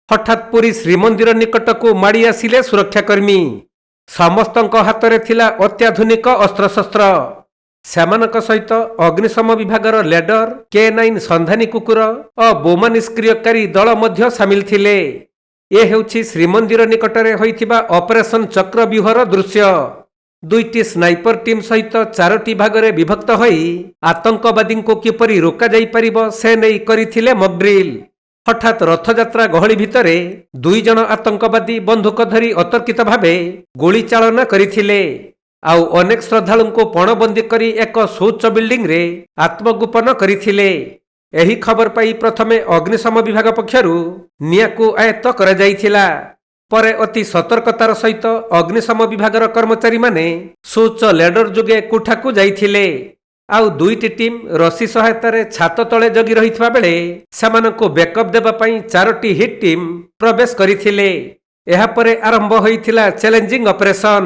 हठात पुरी श्रीमंदिर निकट को माड़ी आसिले सुरक्षाकर्मी समस्त हाथ थिला अत्याधुनिक अस्त्रशस्त्र सेमानक सहित अग्निशम विभागर लेडर K9 संधानी कुकुर और बोमा निष्क्रियकारी दल मध्य सामिल थिले। ए हेउछि श्रीमंदिर निकटरे होइथिबा ऑपरेशन चक्रव्यूहर दृश्य। दुईटी स्नाइपर टीम सहित 4टी भागरे विभक्त होई आतंकवादी को किपरि रोका जाई परिबो से नै करिथिले मॉक ड्रिल। हठात रथयात्रा गहली भितरे 2 जन आतंकवादी बंदूक धरी अतर्कित भावे गोली चालना करिथिले। आउ अनेक श्रद्धालु को पणबंदी करी एक शौच बिल्डिंग रे आत्मगोपन करिथिले। एही खबर पाई प्रथमे अग्निशम विभाग पक्षरु नियाकु आयत्त करा जाइथिला। परे अति सतर्कतार सहित अग्निशम विभागर कर्मचारी माने शौच लेडर जुगे कुठाकु जाइथिले। आउ 2टी टीम रसी सहायतारे छात तले जगी रहितबा बेले सेमानकु बैकअप देबा पई 4टी हिट टीम प्रवेश करिथिले। एहा परे आरंभ होइथिला चैलेंजिंग ऑपरेशन।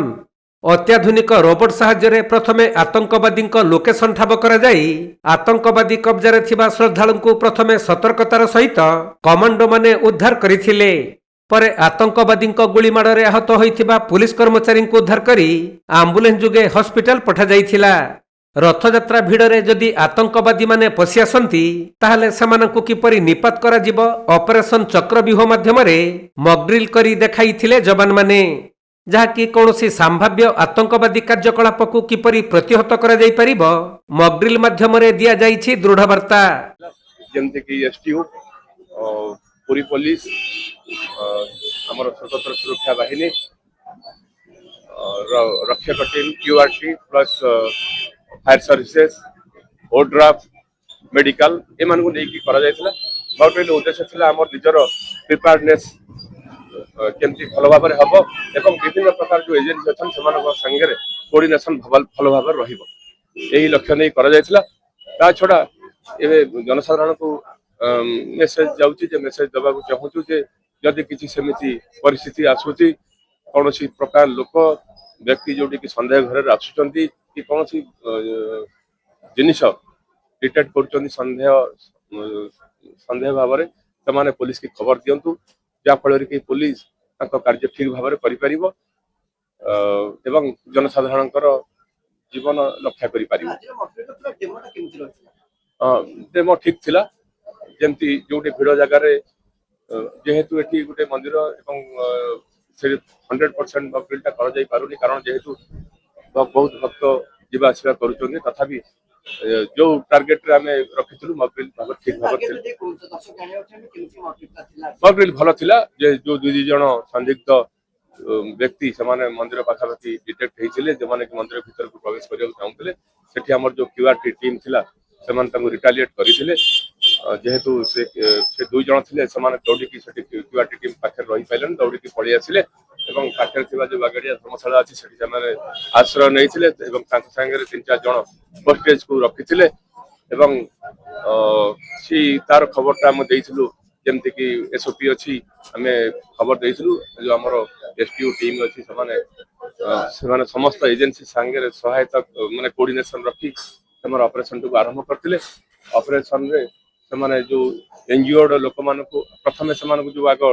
अत्याधुनिक रोबोट साहाय्य प्रथमे आतंकवादी लोकेशन ठाब करा जाई आतंकवादी कब्जारे थिबा श्रद्धालु को प्रथमे सतर्कतार सहित कमांडो माने उद्धार करिथिले। परे आतंकवादी गोली माड़े आहत होइथिबा पुलिस कर्मचारी को उद्धार करी आम्बुलेंस जुगे हॉस्पिटल पठा जाइथिला। रथयात्रा भिड़े जदि आतंकवादी माने पशि आसंती ताहले सेमानकु किपरि निपात करा जिवो ऑपरेशन चक्रव्यूह माध्यम रे मॉक ड्रिल करी देखाइथिले जवान माने। जहाँकि कौनसी संभाव्य आतंकवादी कार्यकलाप को किपरि प्रतिहत करा जाई परिबो मॉक ड्रिल माध्यम रे दिया जाइछि दृढ़ वार्ता। जेमते कि एसटीओ पुरी पुलिस हमर स्वतंत्र सुरक्षा बाहिनी रक्षक team QRT plus fire services ODRAF medical एमान को नेकी करा जायतिला। मॉक ड्रिल उद्देश्य थिला हमर निजर प्रिपेयर्डनेस केमती भल भाव हम एवं विभिन्न प्रकार जो एजेंसी अच्छा संगे कोऑर्डिनेशन भल भाव रही लक्ष्य नहीं करा छड़ा ए जनसाधारण को मेसेज जाऊँगी मेसेज दबा चाहूँ जे जदि किसी सेमिति परिस्थिति आसूची कौन प्रकार लोक व्यक्ति जोटी कि सन्देह घर आसुंच कि कौन जिनिस डिटेक्ट कर सन्देह भाव से पुलिस की खबर दिंतु जाफल कि पुलिस कार्य ठीक भाव में एवं जनसाधारण जीवन रक्षा कर डेमो ठीक थिला। जेमती जोटे भिड़ जगार जेहेतु एटी गोटे मंदिर एवं 100% मॉकड्रिलटा कर जाई पारुनी कारण जेहेतु बहुत भक्त जीवा आसवा करूछन तथापि जो टार्गेट रे आमे रखिथिलु मॉकड्रिल भाव ठीक भाव मॉकड्रिल भल थिला जे जो 2 जन संदिग्ध व्यक्ति से मंदिर पाखापाखि डिटेक्ट होइथिले जे माने मंदिर भीतर को प्रवेश करिया चाहूले सेठी हमर जो क्यूआरटी टीम थिला सेमान तांको रिटालिएट करिथिले जेहेतु से 2 जन थिले सेमान दौड़ी की सेठी क्यूआरटी टीम पाखे रही पाइलन दौड़ी की पळि आसिले एवं पाखे थिबा जो बागड़िया धर्मशाला अछि सेठी सेमाने आश्रय नैथिले एवं तांको संगे 3-4 जन होस्टेज को रखिथिले एवं सी तार खबरटा हम देइथिलु जेमति कि एसओपी अछि हमें खबर देइथिलु जो हमर एसटीओ टीम अछि सेमाने समस्त एजेंसी संगे सहायता माने कोऑर्डिनेशन रखी हमर ऑपरेशन को आरंभ करथिले। ऑपरेशन रे सेमाने जो एनजीओड लोक मान को प्रथमे सेमान को जो आग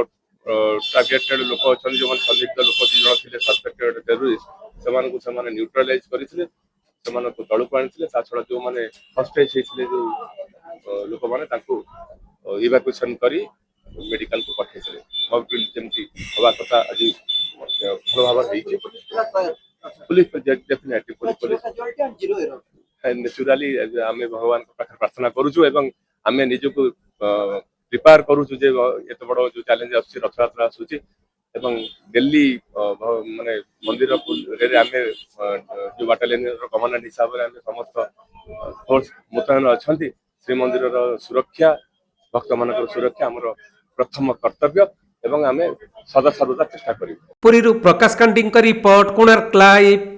टारगेटेड लोक अछि जो संदिग्ध लोक 2 जन थिले सस्पेक्टेड टेररिस्ट सेमान को सेमाने न्यूट्रलाइज करिथिले सेमान को तळु पानिथिले ता छडा जो माने हॉस्टेज हेथिले जो लोक माने ताको इवैक्यूएशन करी मेडिकल को पठेथिले। मॉकड्रिल जेमती हवा कथा आज भल भाव पुलिस डेफिनेटली पुलिस नेचुराली आमे भगवान पाखे प्रार्थना करूछु एवं आमे निजको प्रिपेयर करूछु जे एत बड़ जो चैलेंज आछि रथयात्रा आछि एवं दिल्ली माने मंदिर रे आमे जो बाटालियन रो कमांडेंट हिसाब रे आमे समस्त फोर्स मुतयन अछंती श्री मंदिर रो सुरक्षा भक्त मानकर सुरक्षा हमर प्रथम कर्तव्य एवं आमे सदा सर्वदा चेष्टा करिबो। पुरीरु प्रकाश कांडिंग रिपोर्ट कोणार्क लाइव।